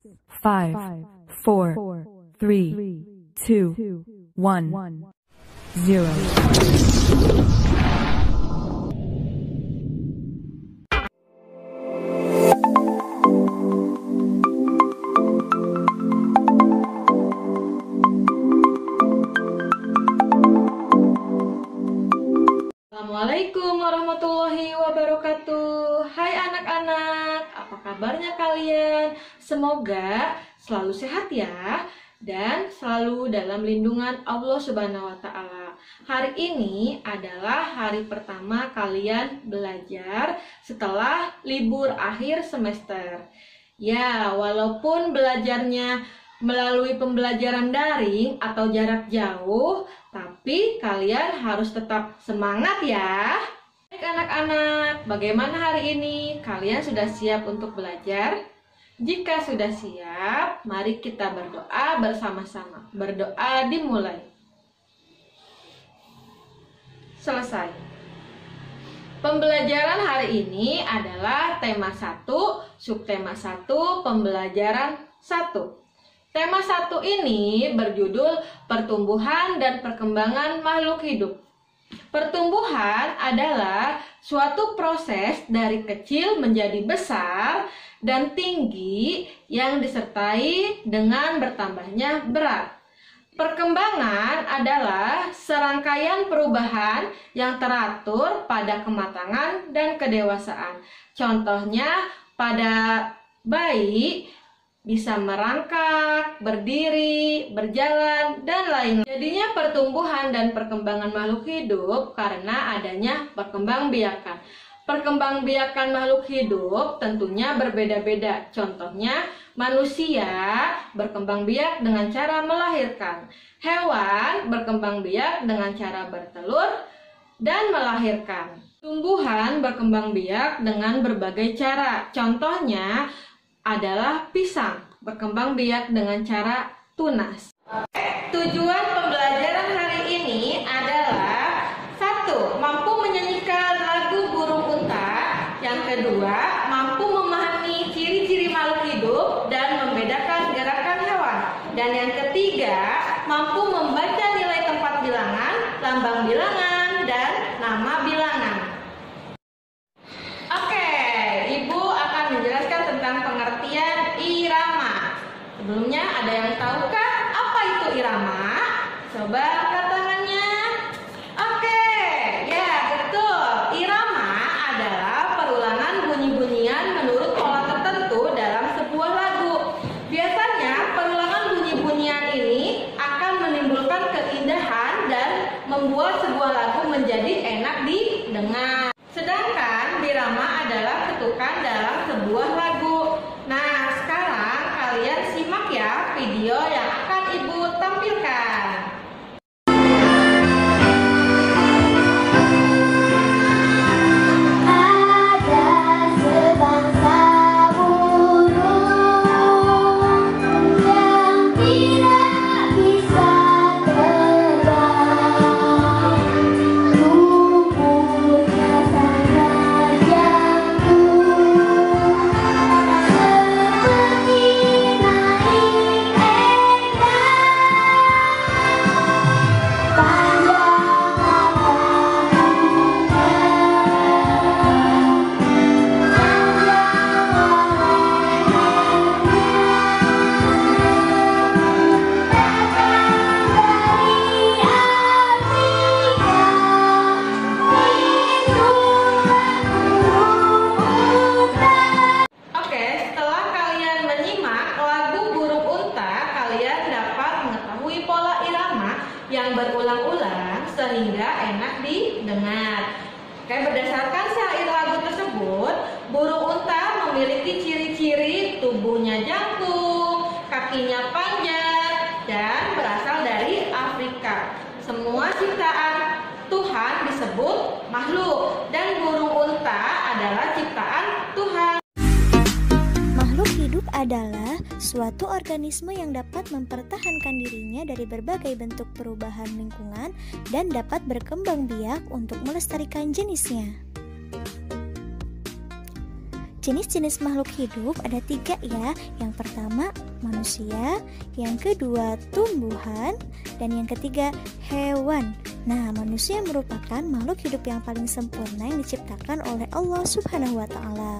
5, 4, 3, 2, 1, 0. Assalamualaikum warahmatullahi wabarakatuh. Hai anak-anak, apa kabarnya kalian? Semoga selalu sehat ya, dan selalu dalam lindungan Allah Subhanahu wa Ta'ala. Hari ini adalah hari pertama kalian belajar setelah libur akhir semester. Ya, walaupun belajarnya melalui pembelajaran daring atau jarak jauh, tapi kalian harus tetap semangat ya. Baik anak-anak, bagaimana hari ini? Kalian sudah siap untuk belajar? Jika sudah siap, mari kita berdoa bersama-sama. Berdoa dimulai. Selesai. Pembelajaran hari ini adalah tema 1, subtema 1, pembelajaran 1. Tema 1 ini berjudul Pertumbuhan dan Perkembangan Makhluk Hidup. Pertumbuhan adalah suatu proses dari kecil menjadi besar dan tinggi yang disertai dengan bertambahnya berat. Perkembangan adalah serangkaian perubahan yang teratur pada kematangan dan kedewasaan. Contohnya pada bayi bisa merangkak, berdiri, berjalan, dan lainnya. Jadinya pertumbuhan dan perkembangan makhluk hidup karena adanya perkembangbiakan. Perkembangbiakan makhluk hidup tentunya berbeda-beda. Contohnya, manusia berkembang biak dengan cara melahirkan. Hewan berkembang biak dengan cara bertelur dan melahirkan. Tumbuhan berkembang biak dengan berbagai cara. Contohnya adalah pisang berkembang biak dengan cara tunas. Tujuan pembelajaran hari ini adalah 1. Mampu menyanyikan lagu burung unta. Yang kedua, mampu memahami ciri-ciri makhluk hidup dan membedakan gerakan hewan. Dan yang ketiga, mampu membaca nilai tempat bilangan, lambang bilangan, dan nama bilangan. Pengertian irama. Sebelumnya ada yang tahukah apa itu irama? Coba angkat tangannya. Oke, ya betul. Irama adalah perulangan bunyi-bunyian menurut pola tertentu dalam sebuah lagu. Biasanya perulangan bunyi-bunyian ini akan menimbulkan keindahan dan membuat sebuah lagu menjadi enak didengar. Sedangkan birama adalah ketukan dalam sebuah lagu. Nah, sekarang kalian simak ya video yang akan Ibu tampilkan. Yang berulang-ulang sehingga enak didengar. Oke, berdasarkan syair lagu tersebut, burung unta memiliki ciri-ciri tubuhnya jangkung, kakinya panjang, dan berasal dari Afrika. Semua ciptaan Tuhan disebut makhluk, dan burung unta adalah ciptaan Tuhan. Makhluk hidup adalah suatu organisme yang dapat mempertahankan dirinya dari berbagai bentuk perubahan lingkungan dan dapat berkembang biak untuk melestarikan jenisnya. Jenis-jenis makhluk hidup ada 3 ya. Yang pertama manusia, yang kedua tumbuhan, dan yang ketiga hewan. Nah, manusia merupakan makhluk hidup yang paling sempurna yang diciptakan oleh Allah Subhanahu wa Ta'ala.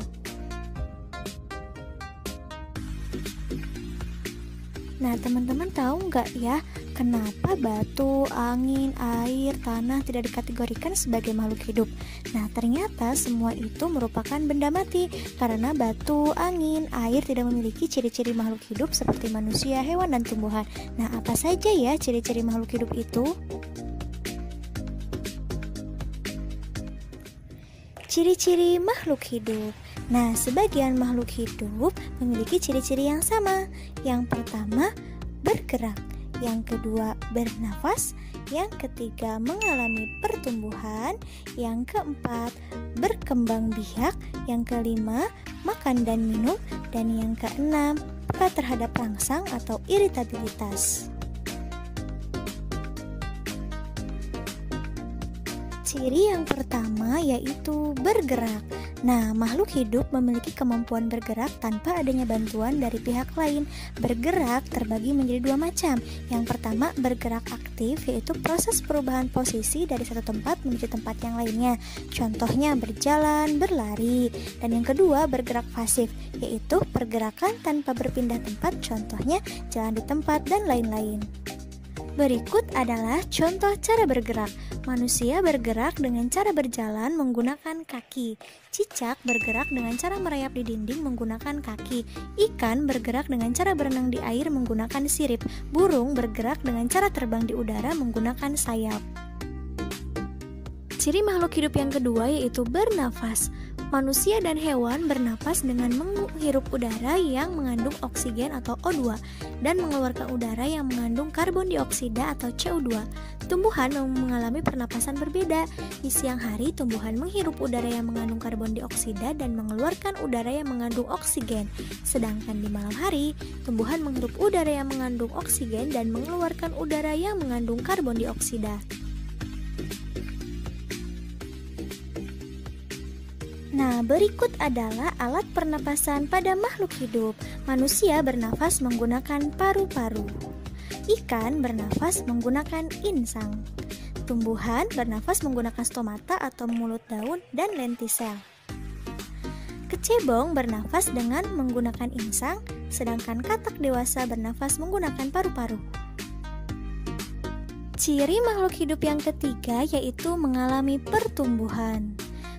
Nah, teman-teman tahu nggak ya, kenapa batu, angin, air, tanah tidak dikategorikan sebagai makhluk hidup? Nah, ternyata semua itu merupakan benda mati karena batu, angin, air tidak memiliki ciri-ciri makhluk hidup seperti manusia, hewan, dan tumbuhan. Nah, apa saja ya ciri-ciri makhluk hidup itu? Ciri-ciri makhluk hidup. Nah, sebagian makhluk hidup memiliki ciri-ciri yang sama. Yang pertama, bergerak. Yang kedua, bernafas. Yang ketiga, mengalami pertumbuhan. Yang keempat, berkembang biak. Yang kelima, makan dan minum. Dan yang keenam, peka terhadap rangsang atau iritabilitas. Ciri yang pertama yaitu bergerak. Nah, makhluk hidup memiliki kemampuan bergerak tanpa adanya bantuan dari pihak lain. Bergerak terbagi menjadi 2 macam. Yang pertama, bergerak aktif, yaitu proses perubahan posisi dari satu tempat menuju tempat yang lainnya. Contohnya berjalan, berlari. Dan yang kedua, bergerak pasif, yaitu pergerakan tanpa berpindah tempat, contohnya jalan di tempat dan lain-lain. Berikut adalah contoh cara bergerak. Manusia bergerak dengan cara berjalan menggunakan kaki. Cicak bergerak dengan cara merayap di dinding menggunakan kaki. Ikan bergerak dengan cara berenang di air menggunakan sirip. Burung bergerak dengan cara terbang di udara menggunakan sayap. Ciri makhluk hidup yang kedua yaitu bernafas. Manusia dan hewan bernapas dengan menghirup udara yang mengandung oksigen atau O2 dan mengeluarkan udara yang mengandung karbon dioksida atau CO2. Tumbuhan mengalami pernapasan berbeda. Di siang hari, tumbuhan menghirup udara yang mengandung karbon dioksida dan mengeluarkan udara yang mengandung oksigen. Sedangkan di malam hari, tumbuhan menghirup udara yang mengandung oksigen dan mengeluarkan udara yang mengandung karbon dioksida. Nah, berikut adalah alat pernapasan pada makhluk hidup. Manusia bernafas menggunakan paru-paru. Ikan bernafas menggunakan insang. Tumbuhan bernafas menggunakan stomata atau mulut daun dan lentisel. Kecebong bernafas dengan menggunakan insang, sedangkan katak dewasa bernafas menggunakan paru-paru. Ciri makhluk hidup yang ketiga yaitu mengalami pertumbuhan.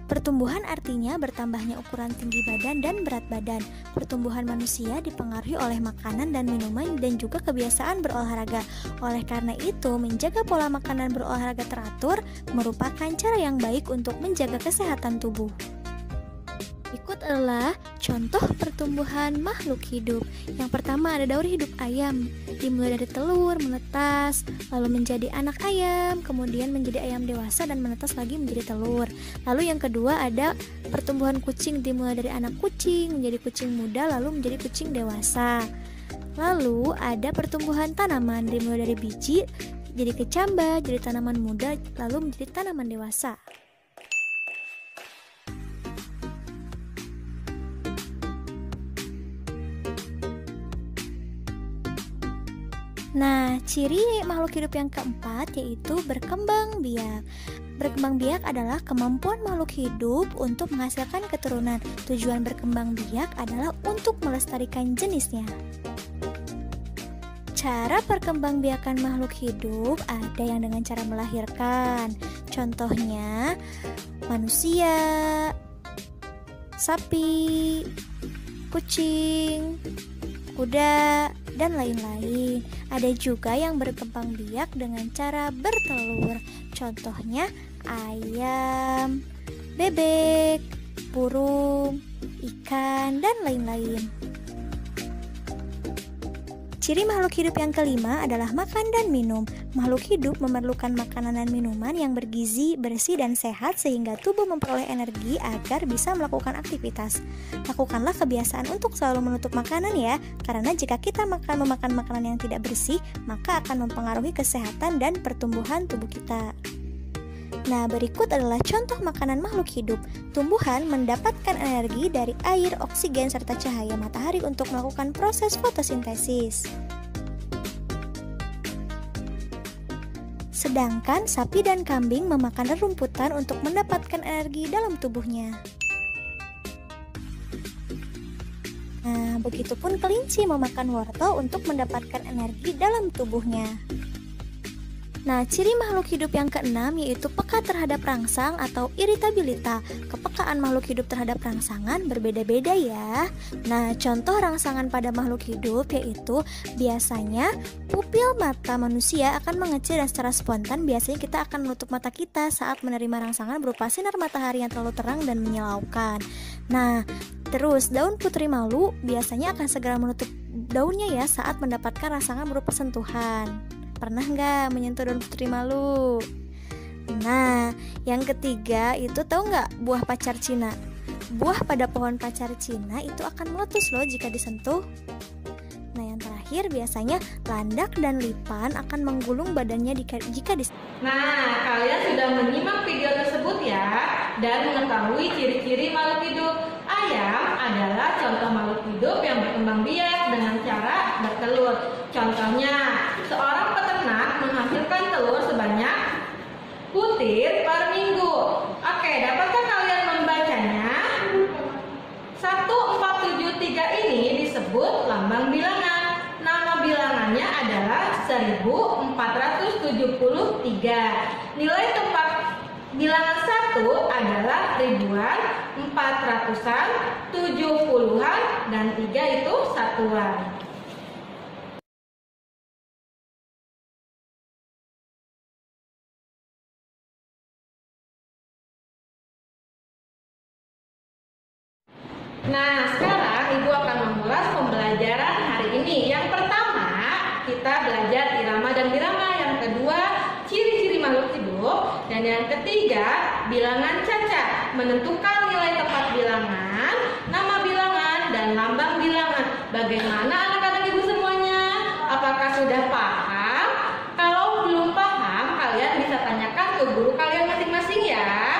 Pertumbuhan artinya bertambahnya ukuran tinggi badan dan berat badan. Pertumbuhan manusia dipengaruhi oleh makanan dan minuman dan juga kebiasaan berolahraga. Oleh karena itu, menjaga pola makan dan berolahraga teratur merupakan cara yang baik untuk menjaga kesehatan tubuh. Berikut adalah contoh pertumbuhan makhluk hidup. Yang pertama ada daur hidup ayam. Dimulai dari telur, menetas, lalu menjadi anak ayam, kemudian menjadi ayam dewasa dan menetas lagi menjadi telur. Lalu yang kedua ada pertumbuhan kucing. Dimulai dari anak kucing, menjadi kucing muda, lalu menjadi kucing dewasa. Lalu ada pertumbuhan tanaman. Dimulai dari biji, jadi kecambah, jadi tanaman muda, lalu menjadi tanaman dewasa. Nah, ciri makhluk hidup yang keempat yaitu berkembang biak. Berkembang biak adalah kemampuan makhluk hidup untuk menghasilkan keturunan. Tujuan berkembang biak adalah untuk melestarikan jenisnya. Cara perkembangbiakan makhluk hidup ada yang dengan cara melahirkan. Contohnya manusia, sapi, kucing, kuda, dan lain-lain. Ada juga yang berkembang biak dengan cara bertelur. Contohnya ayam, bebek, burung, ikan, dan lain-lain. Ciri makhluk hidup yang kelima adalah makan dan minum. Makhluk hidup memerlukan makanan dan minuman yang bergizi, bersih, dan sehat sehingga tubuh memperoleh energi agar bisa melakukan aktivitas. Lakukanlah kebiasaan untuk selalu menutup makanan ya, karena jika kita memakan makanan yang tidak bersih, maka akan mempengaruhi kesehatan dan pertumbuhan tubuh kita. Nah, berikut adalah contoh makanan makhluk hidup. Tumbuhan mendapatkan energi dari air, oksigen, serta cahaya matahari untuk melakukan proses fotosintesis. Sedangkan sapi dan kambing memakan rerumputan untuk mendapatkan energi dalam tubuhnya. Nah, begitupun kelinci memakan wortel untuk mendapatkan energi dalam tubuhnya. Nah, ciri makhluk hidup yang keenam yaitu peka terhadap rangsang atau iritabilitas. Kepekaan makhluk hidup terhadap rangsangan berbeda-beda ya. Nah, contoh rangsangan pada makhluk hidup yaitu biasanya pupil mata manusia akan mengecil dan secara spontan biasanya kita akan menutup mata kita saat menerima rangsangan berupa sinar matahari yang terlalu terang dan menyilaukan. Nah, terus daun putri malu biasanya akan segera menutup daunnya ya saat mendapatkan rangsangan berupa sentuhan. Pernah nggak menyentuh daun putri malu? Nah, yang ketiga itu tahu nggak buah pacar Cina? Buah pada pohon pacar Cina itu akan meletus loh jika disentuh. Nah, yang terakhir biasanya landak dan lipan akan menggulung badannya jika disentuh. Nah, kalian sudah menyimak video tersebut ya dan mengetahui ciri-ciri makhluk hidup. Ayam adalah contoh makhluk hidup yang berkembang biak dengan cara bertelur. Contohnya, seorang peternak menghasilkan telur sebanyak butir per minggu. Oke, dapatkah kalian membacanya? 1473 ini disebut lambang bilangan. Nama bilangannya adalah 1473. Nilai tempat bilangan 1 adalah ribuan, 400-an, 70-an, dan 3 itu satuan. Nah, sekarang Ibu akan mengulas pembelajaran hari ini. Yang pertama, kita belajar irama dan birama. Yang kedua, ciri-ciri makhluk hidup. Dan yang ketiga, bilangan cacat. Menentukan nilai tepat bilangan, nama bilangan, dan lambang bilangan. Bagaimana anak-anak Ibu semuanya? Apakah sudah paham? Kalau belum paham, kalian bisa tanyakan ke guru kalian masing-masing ya.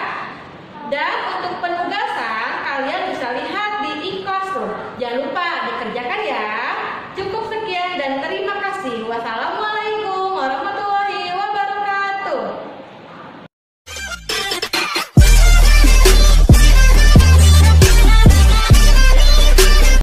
Dan untuk penugasan, kalian bisa lihat di e-classroom. Jangan lupa